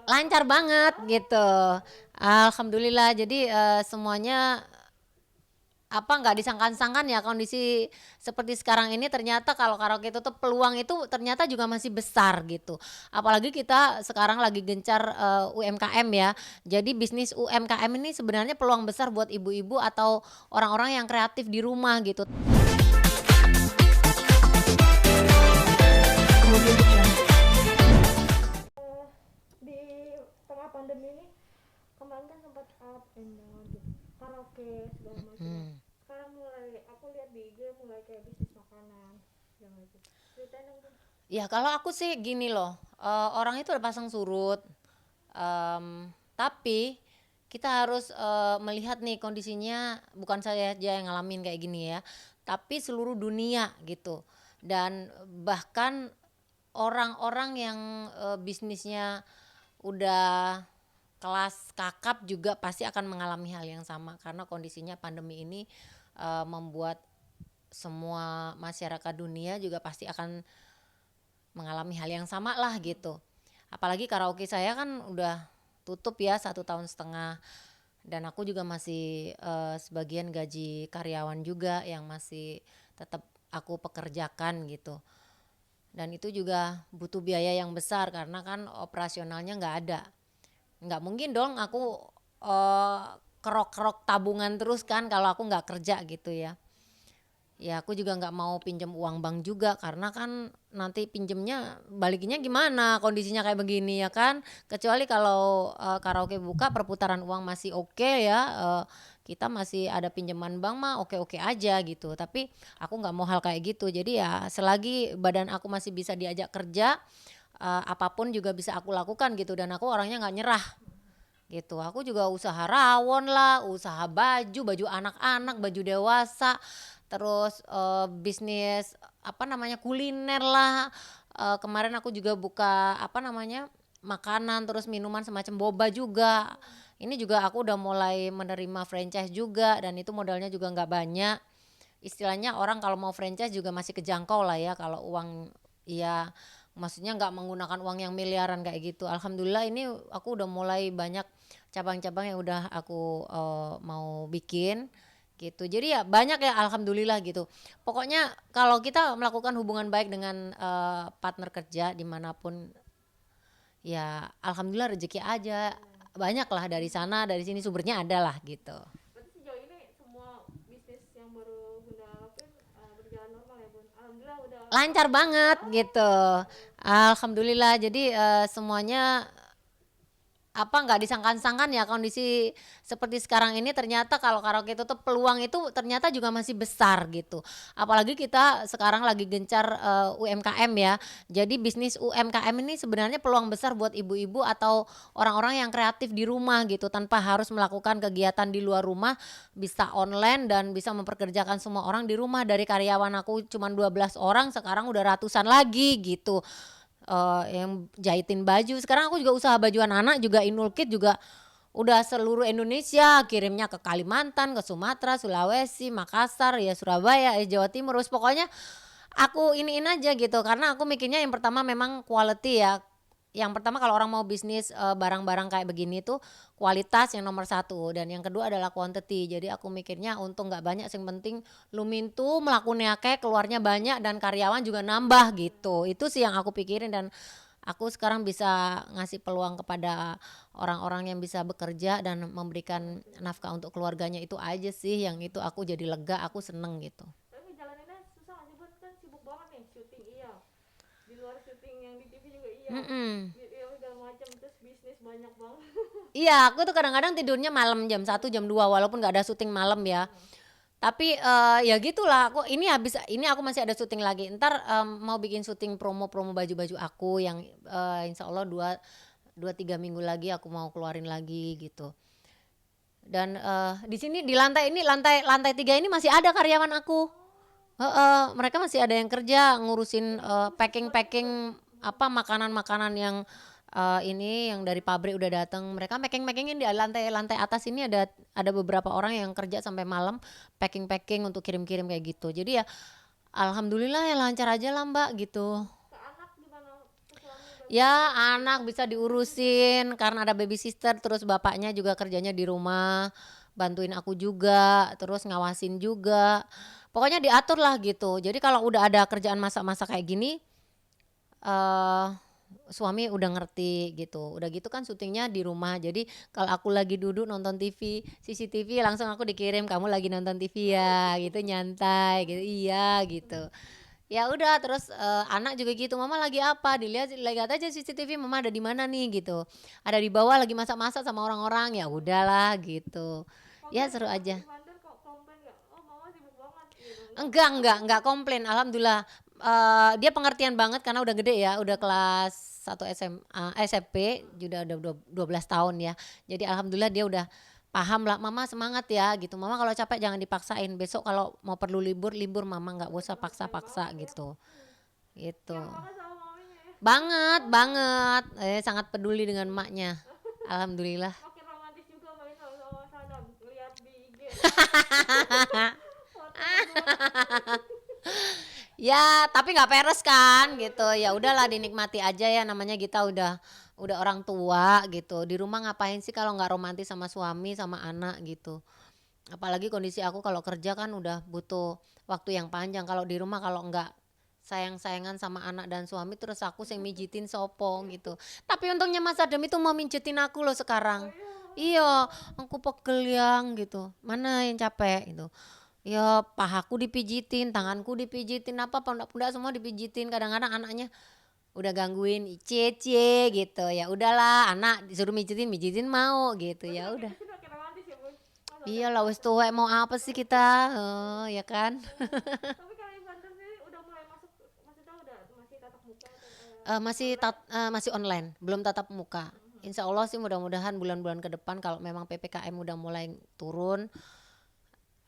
Lancar banget gitu. Alhamdulillah. Jadi semuanya apa nggak disangkan-sangkan ya kondisi seperti sekarang ini ternyata kalau karaoke itu tuh peluang itu ternyata juga masih besar gitu. Apalagi kita sekarang lagi gencar UMKM ya. Jadi bisnis UMKM ini sebenarnya peluang besar buat ibu-ibu atau orang-orang yang kreatif di rumah gitu. Di tengah pandemi ini kemarin kan sempat up and down gitu, karaoke segala macam. Hmm. Sekarang mulai aku lihat di IG mulai kayak bisnis makanan yang itu, ceritain dong tuh. Ya kalau aku sih gini loh, orang itu udah pasang surut, tapi kita harus melihat nih kondisinya bukan saya aja yang ngalamin kayak gini ya, tapi seluruh dunia gitu. Dan bahkan orang-orang yang bisnisnya udah kelas kakap juga pasti akan mengalami hal yang sama karena kondisinya pandemi ini membuat semua masyarakat dunia juga pasti akan mengalami hal yang sama lah gitu. Apalagi karaoke saya kan udah tutup ya 1 tahun setengah dan aku juga masih sebagian gaji karyawan juga yang masih tetap aku pekerjakan gitu. Dan itu juga butuh biaya yang besar karena kan operasionalnya nggak ada. Nggak mungkin dong aku eh, kerok-kerok tabungan terus kan kalau aku nggak kerja gitu ya. Ya aku juga nggak mau pinjam uang bank juga karena kan nanti pinjemnya baliknya gimana kondisinya kayak begini ya kan. Kecuali kalau karaoke buka perputaran uang masih oke ya, kita masih ada pinjaman bank mah oke-oke aja gitu. Tapi aku nggak mau hal kayak gitu. Jadi ya selagi badan aku masih bisa diajak kerja, apapun juga bisa aku lakukan gitu dan aku orangnya nggak nyerah gitu. Aku juga usaha rawon lah, usaha baju, baju anak-anak, baju dewasa, terus bisnis apa namanya kuliner lah. Kemarin aku juga buka apa namanya makanan terus minuman semacam boba juga. Ini juga aku udah mulai menerima franchise juga dan itu modalnya juga nggak banyak. Istilahnya orang kalau mau franchise juga masih kejangkau lah ya kalau uang ya maksudnya nggak menggunakan uang yang miliaran kayak gitu. Alhamdulillah ini aku udah mulai banyak cabang-cabang yang udah aku mau bikin gitu. Jadi ya banyak ya alhamdulillah gitu. Pokoknya kalau kita melakukan hubungan baik dengan partner kerja dimanapun ya alhamdulillah rezeki aja banyak lah dari sana dari sini sumbernya ada lah gitu. Berarti sejauh ini semua bisnis yang baru Bunda lakuin berjalan normal ya Bun, alhamdulillah udah Lancar laku gitu. banget gitu. Alhamdulillah. Alhamdulillah jadi semuanya apa nggak disangkan-sangkan ya kondisi seperti sekarang ini ternyata kalau karaoke itu tuh peluang itu ternyata juga masih besar gitu. Apalagi kita sekarang lagi gencar UMKM ya. Jadi bisnis UMKM ini sebenarnya peluang besar buat ibu-ibu atau orang-orang yang kreatif di rumah gitu tanpa harus melakukan kegiatan di luar rumah, bisa online dan bisa memperkerjakan semua orang di rumah. Dari karyawan aku cuma 12 orang sekarang udah ratusan lagi gitu, yang jahitin baju. Sekarang aku juga usaha baju anak-anak juga Inul Kit juga udah seluruh Indonesia kirimnya ke Kalimantan, ke Sumatera, Sulawesi, Makassar, ya Surabaya, Jawa Timur. Terus pokoknya aku iniin aja gitu karena aku mikirnya yang pertama memang quality ya. Yang pertama kalau orang mau bisnis barang-barang kayak begini tuh kualitas yang nomor satu dan yang kedua adalah quantity. Jadi aku mikirnya untung nggak banyak, yang penting lumintu melakukannya kayak keluarnya banyak dan karyawan juga nambah gitu. Itu sih yang aku pikirin dan aku sekarang bisa ngasih peluang kepada orang-orang yang bisa bekerja dan memberikan nafkah untuk keluarganya itu aja sih yang itu aku jadi lega, aku seneng gitu. Tapi ngejalaninnya susah nggak sih Bun, kan sibuk banget nih syuting, iya di luar syuting yang di TV juga, iya Mm-mm. iya segala macam, terus bisnis banyak banget. Iya, aku tuh kadang-kadang tidurnya malam jam 1 jam 2 walaupun nggak ada syuting malam ya. Tapi ya gitulah aku ini aku masih ada syuting lagi. Ntar mau bikin syuting promo-promo baju-baju aku yang insya Allah 2-3 minggu lagi aku mau keluarin lagi gitu. Dan di sini di lantai ini lantai lantai 3 ini masih ada karyawan aku. Mereka masih ada yang kerja ngurusin Jadi bagus supportnya Bun. packing-packing apa makanan-makanan yang ini yang dari pabrik udah datang. Mereka packing-packingin di lantai-lantai atas ini ada beberapa orang yang kerja sampai malam packing-packing untuk kirim-kirim kayak gitu. Jadi ya alhamdulillah ya lancar aja lah Mbak gitu. Ke anak gimana, ke suami Ya anak bisa diurusin karena ada baby sister, terus bapaknya juga kerjanya di rumah, bantuin aku juga, terus ngawasin juga. Pokoknya diatur lah gitu. Jadi kalau udah ada kerjaan masak-masak kayak gini, eh suami udah ngerti gitu. Udah gitu kan syutingnya di rumah. Jadi kalau aku lagi duduk nonton TV, CCTV langsung aku dikirim kamu lagi nonton TV ya, gitu nyantai gitu. Iya gitu. Ya udah terus anak juga gitu, mama lagi apa, dilihat lihat aja CCTV mama ada di mana nih gitu, ada di bawah lagi masak-masak sama orang-orang, ya udahlah gitu, ya Komplain seru nggak aja. Ivander, kok komplain nggak, oh mama sibuk banget gitu, Enggak komplain, alhamdulillah. Dia pengertian banget karena udah gede ya, udah kelas 1 SMA, SMP, udah 12 tahun ya. Jadi alhamdulillah dia udah paham lah, mama semangat ya gitu. Mama kalau capek jangan dipaksain. Besok kalau mau perlu libur, libur mama nggak usah pengertian paksa-paksa banget ya. gitu. Care Gitu. banget sama maminya ya. Banget, banget. Sangat peduli dengan emaknya. Alhamdulillah. Makin romantis juga main sama Sadam, lihat di IG foto berdua. Ya, tapi nggak peres kan gitu. Ya udahlah dinikmati aja ya, namanya kita udah orang tua gitu. Di rumah ngapain sih kalau nggak romantis sama suami sama anak gitu. Apalagi kondisi aku kalau kerja kan udah butuh waktu yang panjang. Kalau di rumah kalau nggak sayang-sayangan sama anak dan suami, terus aku sing mijitin sopo gitu. Tapi untungnya Mas Adem itu mau mijitin aku loh Oh sekarang. iya, Iya, aku pegel yang gitu. Mana yang capek gitu. Ya pahaku dipijitin, tanganku dipijitin, apa pundak-pundak semua dipijitin. Kadang-kadang anaknya udah gangguin, cie gitu. Ya udahlah, anak disuruh mijitin, mijitin mau gitu. berarti Ya makin udah. kesini makin romantis ya bun, Mas Iya Adam. lah wis tuwek mau apa sih kita? Ya kan? Tapi kalau Ivander sendiri udah mulai masuk, maksudnya udah masih tatap muka atau online? Masih online, belum tatap muka. Insya Allah sih mudah-mudahan bulan-bulan ke depan kalau memang PPKM udah mulai turun,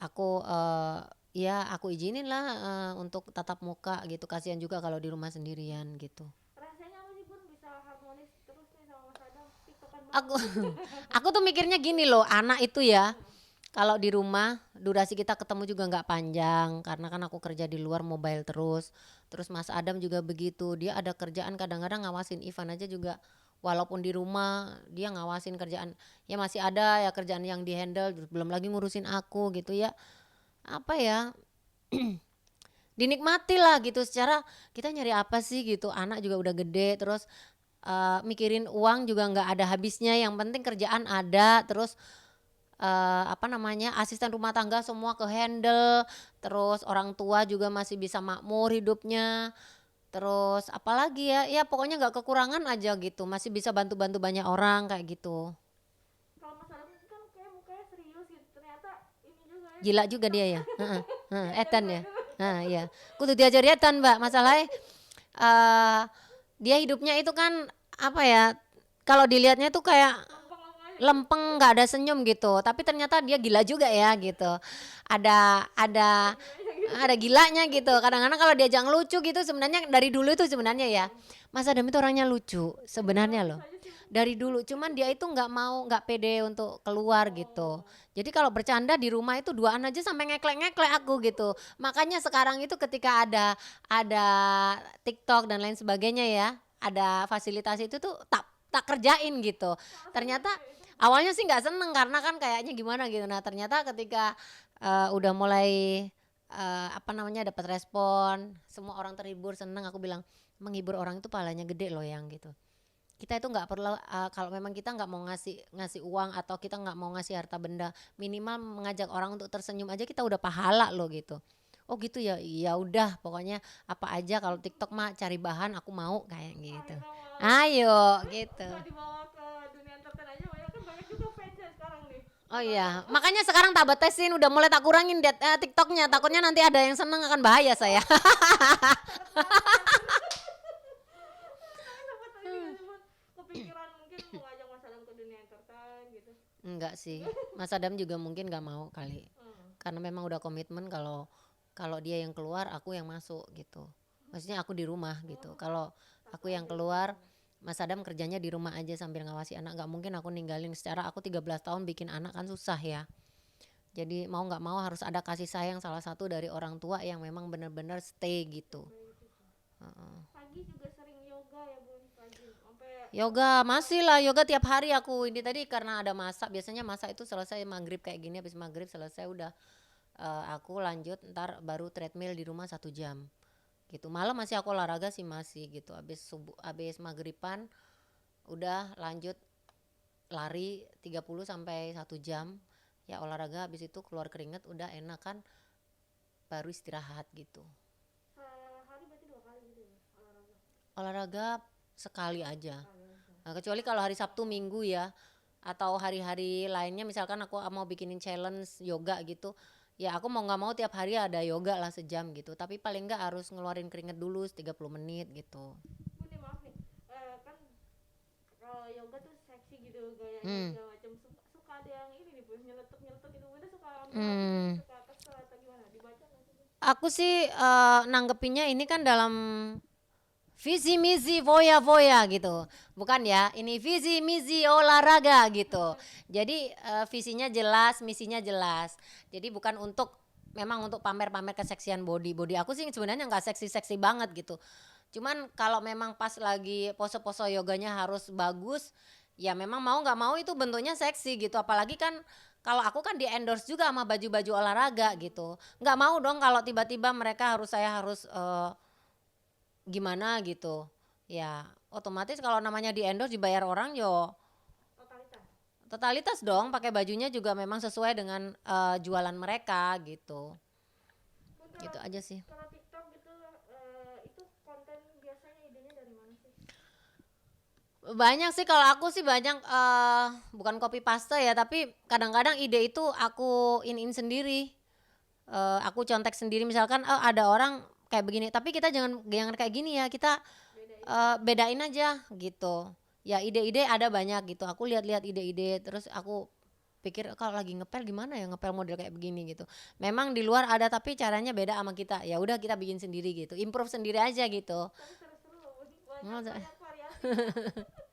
aku ya aku izinin lah untuk tatap muka gitu. Kasihan juga kalau di rumah sendirian gitu. Rasanya apa sih bun bisa harmonis terus nih sama Mas Adam, tiktokan Aku bareng? aku tuh mikirnya gini loh, anak itu ya kalau di rumah durasi kita ketemu juga nggak panjang karena kan aku kerja di luar mobile terus Mas Adam juga begitu, dia ada kerjaan kadang-kadang ngawasin Ivan aja juga, walaupun di rumah dia ngawasin kerjaan ya masih ada ya kerjaan yang dihandle, belum lagi ngurusin aku gitu ya, apa ya, dinikmati lah gitu, secara kita nyari apa sih gitu, anak juga udah gede, terus mikirin uang juga nggak ada habisnya, yang penting kerjaan ada, terus apa namanya, asisten rumah tangga semua ke handle, terus orang tua juga masih bisa makmur hidupnya, terus apalagi ya, ya pokoknya nggak kekurangan aja gitu, masih bisa bantu-bantu banyak orang kayak gitu. Kalau Mas Adam kan kayak mukanya serius gitu, ternyata ini juga ya Gila juga TikTok. dia ya. Heeh, heeh, Diajarin edan ya. aja. Nah iya, kudu diajari edan mbak, masalahnya eh dia hidupnya itu kan apa ya, kalau dilihatnya tuh kayak Lempeng-lempeng aja gitu. lempeng, nggak ada senyum gitu, tapi ternyata dia gila juga ya gitu, ada Gilanya gitu. ada gilanya gitu. Kadang-kadang kalau diajak lucu gitu, sebenarnya dari dulu itu sebenarnya ya Mas Adam itu orangnya lucu sebenarnya Romantis loh, aja sih. dari dulu, cuman dia itu nggak mau, nggak pede untuk keluar gitu. Oh. Jadi kalau bercanda di rumah itu duaan aja sampai ngeklek-ngeklek aku gitu. Makanya sekarang itu ketika ada TikTok dan lain sebagainya ya, ada fasilitas itu tuh tak tak kerjain gitu. Malah seneng Ternyata ya itu. awalnya sih nggak seneng karena kan kayaknya gimana gitu. Nah ternyata ketika udah mulai apa namanya dapat respon, semua orang terhibur seneng. Aku bilang menghibur orang itu pahalanya gede loh yang gitu. Kita itu nggak perlu kalau memang kita nggak mau ngasih ngasih uang atau kita nggak mau ngasih harta benda, minimal mengajak orang untuk tersenyum aja kita udah pahala loh gitu. Oh gitu ya, ya udah pokoknya apa aja, kalau TikTok mah cari bahan aku mau kayak gitu. Akhirnya mau Ayo gitu. nggak dibawa ke dunia entertain aja, banyak kan, banyak juga fansnya sekarang nih Oh Mas Adam. iya, makanya sekarang tak batasin, udah mulai tak kurangin TikToknya, takutnya nanti ada yang seneng akan bahaya saya. Takut kelamaan. Tapi sempat ini gak sih bun, kepikiran mungkin mau ngajak Mas Adam ke dunia entertain gitu? Enggak sih, Mas Adam juga mungkin nggak mau kali, karena memang udah komitmen kalau kalau dia yang keluar aku yang masuk gitu, maksudnya aku di rumah gitu. Kalau aku yang keluar, Mas Adam kerjanya di rumah aja sambil ngawasi anak, nggak mungkin aku ninggalin. Secara aku 13 tahun bikin anak kan susah ya, jadi mau nggak mau harus ada kasih sayang salah satu dari orang tua yang memang benar-benar stay gitu. Pagi juga sering yoga ya bun, pagi. Yoga masih lah, yoga tiap hari aku. Ini tadi karena ada masak, biasanya masak itu selesai maghrib kayak gini, habis maghrib selesai udah aku lanjut ntar baru treadmill di rumah 1 jam gitu. Malam masih aku olahraga sih masih gitu. Habis subuh, habis maghriban udah lanjut lari 30 sampai 1 jam. Ya olahraga habis itu keluar keringet udah enak kan baru istirahat gitu. Sehari berarti 2 kali gitu ya olahraga. Olahraga sekali aja. Sekali aja. Nah, kecuali kalau hari Sabtu Minggu ya atau hari-hari lainnya misalkan aku mau bikinin challenge yoga gitu ya aku mau nggak mau tiap hari ada yoga lah 1 jam gitu tapi paling nggak harus ngeluarin keringet dulu 30 menit gitu. Bu nih maaf nih, kan kalau yoga tuh seksi gitu gayanya hmm. segala macam. Suka ada yang ini nih Bu, nyeletuk gitu. Bunda suka ambil hati gitu, Hmm. suka kesel atau gimana? Dibaca nggak sih Bu? Aku sih nanggepinnya ini kan dalam visi misi voya voya gitu bukan ya ini visi misi olahraga gitu jadi visinya jelas misinya jelas jadi bukan untuk memang untuk pamer-pamer keseksian body aku sih sebenarnya nggak seksi-seksi banget gitu cuman kalau memang pas lagi pose-pose yoganya harus bagus ya memang mau nggak mau itu bentuknya seksi gitu apalagi kan kalau aku kan di endorse juga sama baju-baju olahraga gitu nggak mau dong kalau tiba-tiba mereka harus saya harus gimana gitu ya otomatis kalau namanya di endorse dibayar orang yo Totalitas. totalitas dong pakai bajunya juga memang sesuai dengan jualan mereka gitu Bu, gitu kalau aja sih. kalau TikTok gitu, itu konten biasanya idenya dari mana sih? Banyak sih kalau aku sih banyak bukan copy paste ya tapi kadang-kadang ide itu aku in sendiri. Aku contek sendiri misalkan ada orang kayak begini tapi kita jangan kayak gini ya kita Bedain. bedain aja gitu ya ide-ide ada banyak gitu aku lihat-lihat ide-ide terus aku pikir kalau lagi ngepel gimana ya ngepel model kayak begini gitu memang di luar ada tapi caranya beda sama kita ya udah kita bikin sendiri gitu improve sendiri aja gitu. Tapi seru-seru loh Bu, banyak Masa- banyak variasinya.